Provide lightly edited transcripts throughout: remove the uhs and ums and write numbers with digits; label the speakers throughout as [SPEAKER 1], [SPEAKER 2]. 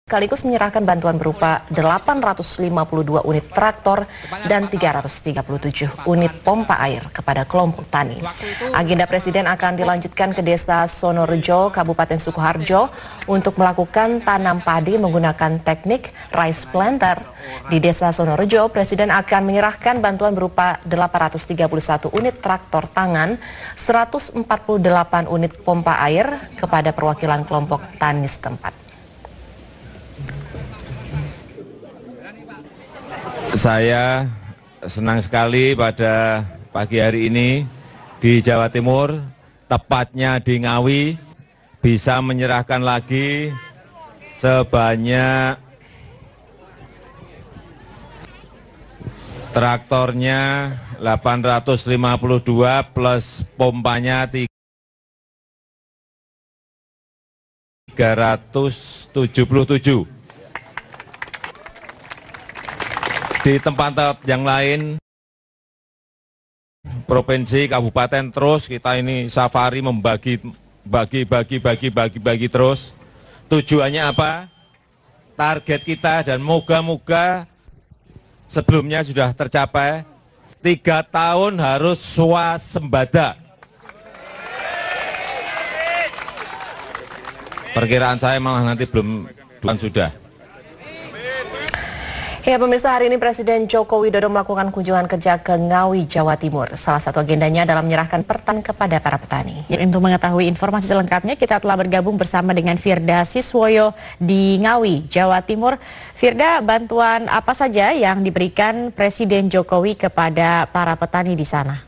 [SPEAKER 1] sekaligus menyerahkan bantuan berupa 852 unit traktor dan 337 unit pompa air kepada kelompok tani. Agenda Presiden akan dilanjutkan ke Desa Sonorejo, Kabupaten Sukoharjo untuk melakukan tanam padi menggunakan teknik rice planter. Di Desa Sonorejo, Presiden akan menyerahkan bantuan berupa 831 unit traktor tangan, 148 unit pompa air kepada perwakilan kelompok tani setempat.
[SPEAKER 2] Saya senang sekali pada pagi hari ini di Jawa Timur, tepatnya di Ngawi, bisa menyerahkan lagi sebanyak traktornya 852 plus pompanya 377. Di tempat yang lain, provinsi, kabupaten, terus kita ini safari membagi terus. Tujuannya apa? Target kita dan moga-moga sebelumnya sudah tercapai, 3 tahun harus swasembada. Perkiraan saya malah nanti belum sudah.
[SPEAKER 1] Ya pemirsa, hari ini Presiden Joko Widodo melakukan kunjungan kerja ke Ngawi, Jawa Timur. Salah satu agendanya adalah menyerahkan pertan kepada para petani.
[SPEAKER 3] Untuk mengetahui informasi selengkapnya, kita telah bergabung bersama dengan Firda Siswoyo di Ngawi, Jawa Timur. Firda, bantuan apa saja yang diberikan Presiden Jokowi kepada para petani di sana?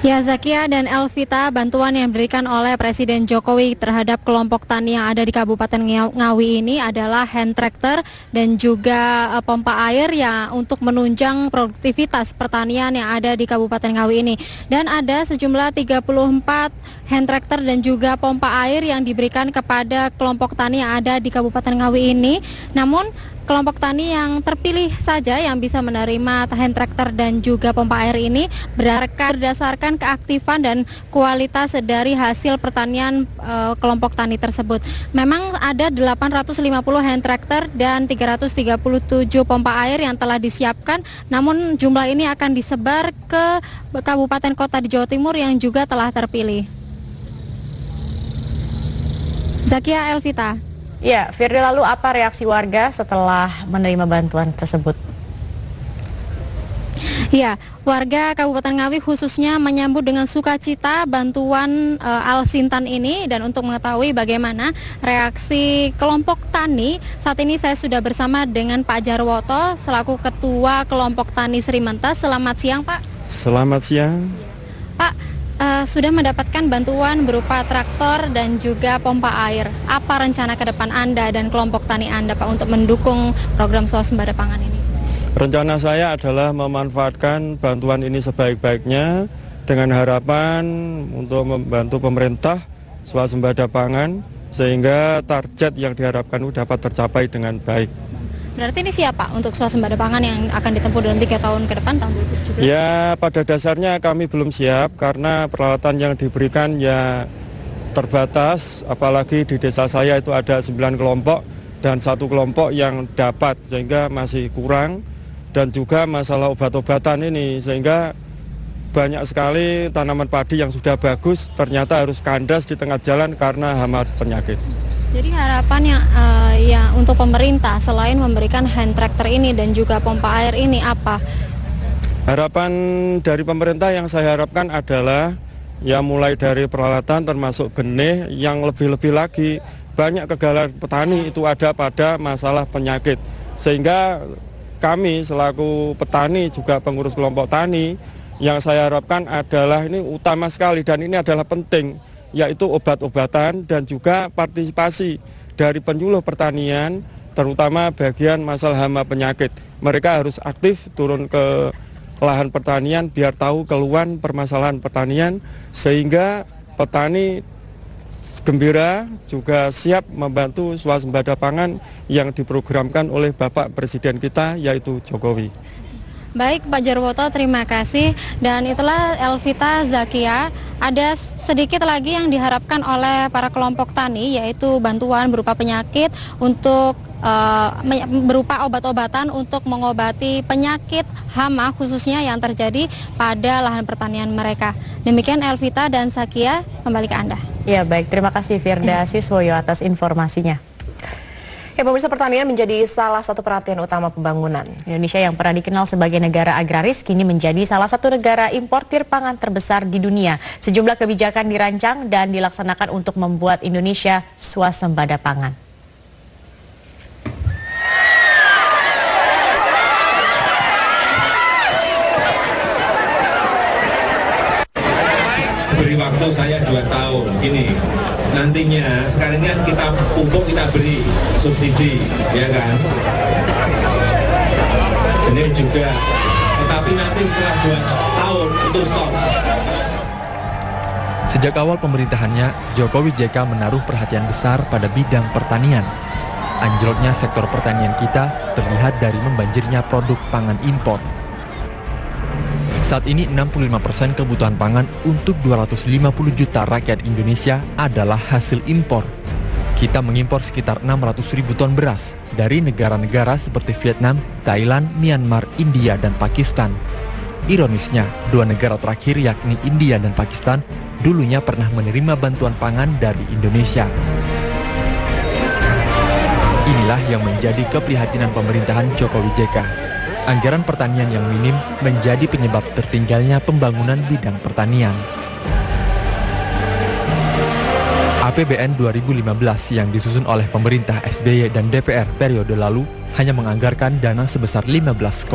[SPEAKER 4] Ya, Zakia dan Elvita, bantuan yang diberikan oleh Presiden Jokowi terhadap kelompok tani yang ada di Kabupaten Ngawi ini adalah hand tractor dan juga pompa air ya untuk menunjang produktivitas pertanian yang ada di Kabupaten Ngawi ini. Dan ada sejumlah 34 hand tractor dan juga pompa air yang diberikan kepada kelompok tani yang ada di Kabupaten Ngawi ini. Namun kelompok tani yang terpilih saja yang bisa menerima hand tractor dan juga pompa air ini berdasarkan keaktifan dan kualitas dari hasil pertanian kelompok tani tersebut. Memang ada 850 hand tractor dan 337 pompa air yang telah disiapkan, namun jumlah ini akan disebar ke kabupaten kota di Jawa Timur yang juga telah terpilih. Zakia, Elvita.
[SPEAKER 3] Ya, Firda, lalu apa reaksi warga setelah menerima bantuan tersebut?
[SPEAKER 4] Ya, warga Kabupaten Ngawi khususnya menyambut dengan sukacita bantuan Al-Sintan ini. Dan untuk mengetahui bagaimana reaksi kelompok tani, saat ini saya sudah bersama dengan Pak Jarwoto selaku Ketua Kelompok Tani Srimentas. Selamat siang, Pak.
[SPEAKER 5] Selamat siang.
[SPEAKER 4] Pak, sudah mendapatkan bantuan berupa traktor dan juga pompa air. Apa rencana ke depan Anda dan kelompok tani Anda, Pak, untuk mendukung program swasembada pangan ini?
[SPEAKER 5] Rencana saya adalah memanfaatkan bantuan ini sebaik-baiknya dengan harapan untuk membantu pemerintah swasembada pangan sehingga target yang diharapkan dapat tercapai dengan baik.
[SPEAKER 4] Berarti ini siapa untuk swasembada pangan yang akan ditempuh dalam 3 tahun ke depan, tahun 2017?
[SPEAKER 5] Ya, pada dasarnya kami belum siap karena peralatan yang diberikan ya terbatas, apalagi di desa saya itu ada 9 kelompok dan 1 kelompok yang dapat, sehingga masih kurang. Dan juga masalah obat-obatan ini, sehingga banyak sekali tanaman padi yang sudah bagus ternyata harus kandas di tengah jalan karena hama penyakit.
[SPEAKER 4] Jadi harapannya ya untuk pemerintah selain memberikan hand tractor ini dan juga pompa air ini apa?
[SPEAKER 5] Harapan dari pemerintah yang saya harapkan adalah ya mulai dari peralatan termasuk benih yang lebih-lebih lagi. Banyak kegagalan petani itu ada pada masalah penyakit. Sehingga kami selaku petani juga pengurus kelompok tani yang saya harapkan adalah ini utama sekali dan ini adalah penting, yaitu obat-obatan dan juga partisipasi dari penyuluh pertanian, terutama bagian masalah hama penyakit. Mereka harus aktif turun ke lahan pertanian biar tahu keluhan permasalahan pertanian, sehingga petani gembira juga siap membantu swasembada pangan yang diprogramkan oleh Bapak Presiden kita, yaitu Jokowi.
[SPEAKER 4] Baik Pak Jarwoto, terima kasih. Dan itulah Elvita, Zakia, ada sedikit lagi yang diharapkan oleh para kelompok tani, yaitu bantuan berupa penyakit untuk berupa obat-obatan untuk mengobati penyakit hama khususnya yang terjadi pada lahan pertanian mereka. Demikian Elvita dan Zakia, kembali ke Anda.
[SPEAKER 3] Ya baik, terima kasih Firda Siswoyo atas informasinya.
[SPEAKER 1] Ya, pemirsa, pertanian menjadi salah satu perhatian utama pembangunan.
[SPEAKER 3] Indonesia yang pernah dikenal sebagai negara agraris kini menjadi salah satu negara importir pangan terbesar di dunia. Sejumlah kebijakan dirancang dan dilaksanakan untuk membuat Indonesia swasembada pangan.
[SPEAKER 2] Beri waktu saya 2 tahun, gini. Nantinya, sekarang kan kita pupuk kita beri subsidi, ya kan? Ini juga, tetapi nanti setelah 2 tahun itu stop.
[SPEAKER 6] Sejak awal pemerintahannya, Jokowi JK menaruh perhatian besar pada bidang pertanian. Anjloknya sektor pertanian kita terlihat dari membanjirnya produk pangan impor. Saat ini 65% kebutuhan pangan untuk 250 juta rakyat Indonesia adalah hasil impor. Kita mengimpor sekitar 600.000 ton beras dari negara-negara seperti Vietnam, Thailand, Myanmar, India, dan Pakistan. Ironisnya, 2 negara terakhir yakni India dan Pakistan dulunya pernah menerima bantuan pangan dari Indonesia. Inilah yang menjadi keprihatinan pemerintahan Jokowi JK. Anggaran pertanian yang minim menjadi penyebab tertinggalnya pembangunan bidang pertanian. APBN 2015 yang disusun oleh pemerintah SBY dan DPR periode lalu hanya menganggarkan dana sebesar 15,8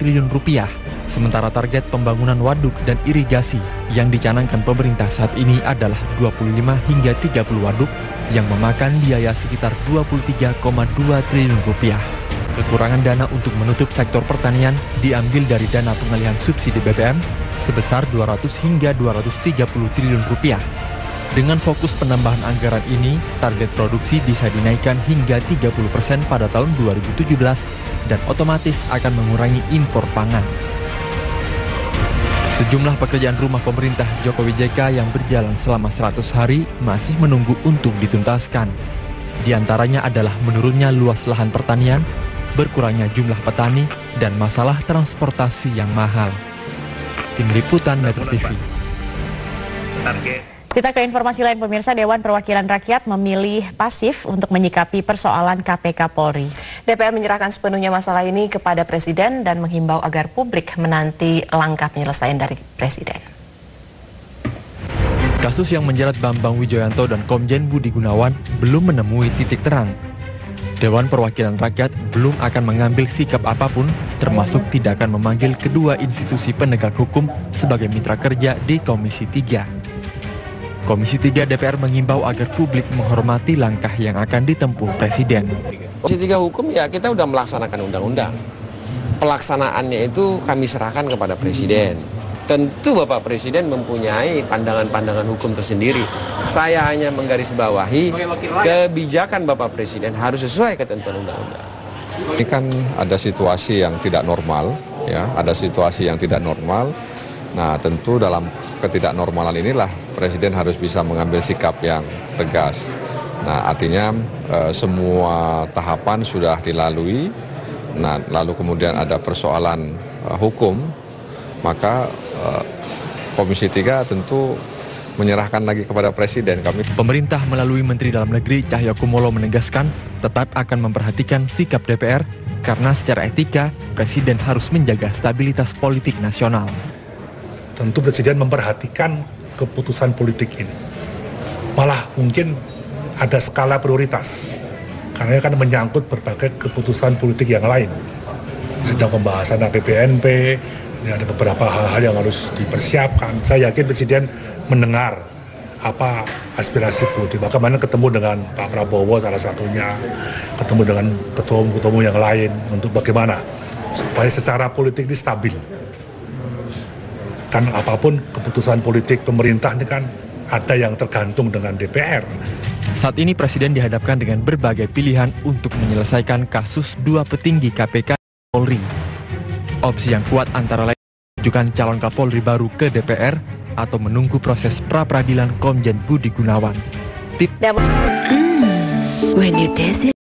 [SPEAKER 6] triliun rupiah. Sementara target pembangunan waduk dan irigasi yang dicanangkan pemerintah saat ini adalah 25 hingga 30 waduk yang memakan biaya sekitar 23,2 triliun rupiah. Kekurangan dana untuk menutup sektor pertanian diambil dari dana pengalihan subsidi BBM sebesar 200 hingga 230 triliun rupiah. Dengan fokus penambahan anggaran ini, target produksi bisa dinaikkan hingga 30% pada tahun 2017 dan otomatis akan mengurangi impor pangan. Sejumlah pekerjaan rumah pemerintah Jokowi JK yang berjalan selama 100 hari masih menunggu untuk dituntaskan. Di antaranya adalah menurunnya luas lahan pertanian, berkurangnya jumlah petani, dan masalah transportasi yang mahal. Tim Liputan Metro TV.
[SPEAKER 3] Kita ke informasi lain, pemirsa. Dewan Perwakilan Rakyat memilih pasif untuk menyikapi persoalan KPK Polri.
[SPEAKER 1] DPR menyerahkan sepenuhnya masalah ini kepada Presiden dan menghimbau agar publik menanti langkah penyelesaian dari Presiden.
[SPEAKER 6] Kasus yang menjerat Bambang Wijoyanto dan Komjen Budi Gunawan belum menemui titik terang. Dewan Perwakilan Rakyat belum akan mengambil sikap apapun, termasuk tidak akan memanggil kedua institusi penegak hukum sebagai mitra kerja di Komisi 3. Komisi 3 DPR mengimbau agar publik menghormati langkah yang akan ditempuh Presiden.
[SPEAKER 7] Komisi 3 hukum ya kita udah melaksanakan undang-undang. Pelaksanaannya itu kami serahkan kepada Presiden. Tentu Bapak Presiden mempunyai pandangan-pandangan hukum tersendiri. Saya hanya menggarisbawahi kebijakan Bapak Presiden harus sesuai ketentuan undang-undang.
[SPEAKER 8] Ini kan ada situasi yang tidak normal, ya, ada situasi yang tidak normal. Nah, tentu dalam ketidaknormalan inilah Presiden harus bisa mengambil sikap yang tegas. Nah, artinya semua tahapan sudah dilalui. Nah, lalu kemudian ada persoalan hukum, maka Komisi 3 tentu menyerahkan lagi kepada Presiden.
[SPEAKER 6] Pemerintah melalui Menteri Dalam Negeri Cahyokumolo menegaskan tetap akan memperhatikan sikap DPR karena secara etika Presiden harus menjaga stabilitas politik nasional.
[SPEAKER 9] Tentu Presiden memperhatikan keputusan politik ini. Malah mungkin ada skala prioritas karena kan menyangkut berbagai keputusan politik yang lain. Sedang pembahasan APBNP, ada beberapa hal-hal yang harus dipersiapkan. Saya yakin Presiden mendengar apa aspirasi politik. Bagaimana ketemu dengan Pak Prabowo salah satunya, ketemu dengan ketua-ketua yang lain untuk bagaimana supaya secara politik ini stabil. Kan apapun keputusan politik pemerintah ini kan ada yang tergantung dengan DPR.
[SPEAKER 6] Saat ini Presiden dihadapkan dengan berbagai pilihan untuk menyelesaikan kasus 2 petinggi KPK Polri. Opsi yang kuat antara lain mengajukan calon Kapolri baru ke DPR atau menunggu proses pra-peradilan Komjen Budi Gunawan.
[SPEAKER 1] When you taste it.